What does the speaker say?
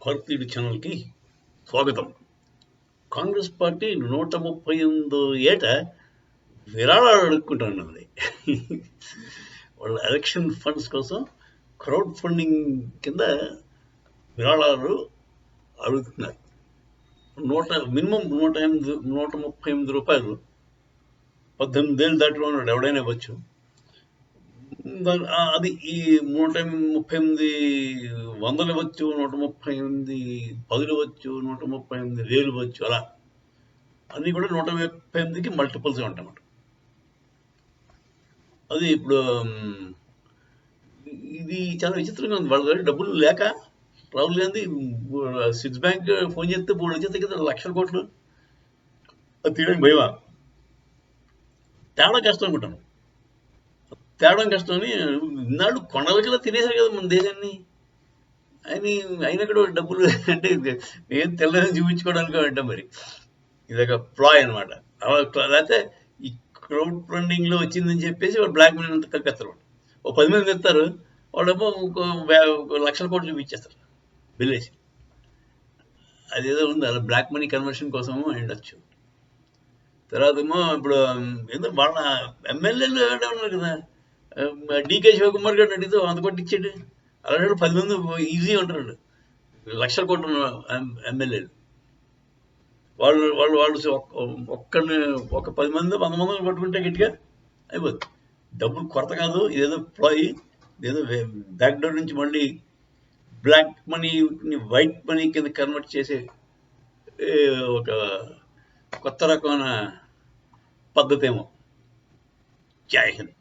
భారతీయుడి ఛానల్కి స్వాగతం. కాంగ్రెస్ పార్టీ 138 ఏట విరాళాలు అడుక్కుంటున్నది. వాళ్ళ ఎలక్షన్ ఫండ్స్ కోసం క్రౌడ్ ఫండింగ్ కింద విరాళాలు అడుగుతున్నారు. మినిమం 138 రూపాయలు. 18 ఏళ్ళు దాటి ఉన్నాడు ఎవడైనా ఇవ్వచ్చు. అది ఈ 138 వందలు ఇవ్వచ్చు, 138 10 ఇవ్వచ్చు, 138 వేలు ఇవ్వచ్చు. అలా అన్నీ కూడా 138కి మల్టిపుల్స్ ఉంటాయన్నమాట. అది ఇప్పుడు ఇది చాలా విచిత్రంగా ఉంది. వాళ్ళ దగ్గర డబ్బులు లేక Rahul Gandhi Swiss bank phone చేస్తే 3 వచ్చేస్తే కదా లక్షల కోట్లు. అది తీయడానికి భయమా? తేడా కష్టం అనుకుంటాను. తేడం కష్టమని ఇన్నాళ్ళు కొండలకల్లా తినేశారు కదా మన దేశాన్ని. అయినా కూడా డబ్బులు అంటే ఏం తెల్లని చూపించుకోవడానికి అంటాం. మరి ఇదొక ప్లాయ్ అనమాట. లేకపోతే ఈ క్రౌడ్ ఫండింగ్ లో వచ్చిందని చెప్పేసి వాళ్ళు బ్లాక్ మనీ అంతా కలిపేస్తారు. ఓ 10 మంది తెస్తారు, వాళ్ళేమో ఒక లక్షల కోట్లు చూపించేస్తారు బిల్లేసి. అదేదో ఉంది అలా బ్లాక్ మనీ కన్వర్షన్ కోసము ఉండొచ్చు. తర్వాత ఏమో ఇప్పుడు ఏదో వాళ్ళ ఎమ్మెల్యేలు ఉన్నారు కదా, డీకే శివకుమార్ గారిని అడిగితే 100 కోట్లు ఇచ్చాడు. అలాంటి 10 మంది ఈజీ ఉంటారు. లక్షల కోట్లు ఎమ్మెల్యేలు వాళ్ళు వాళ్ళు వాళ్ళు ఒక్కడిని ఒక 10 మంది 100 మందిని పట్టుకుంటే గట్టిగా అయిపోతుంది. డబ్బులు కొరత కాదు, ఇదేదో ప్లాయ్. ఇదేదో బ్యాక్ డోర్ నుంచి మళ్ళీ బ్లాక్ మనీని వైట్ మనీ కింద కన్వర్ట్ చేసే ఒక కొత్త రకమైన పద్ధతి ఏమో. జై హింద్.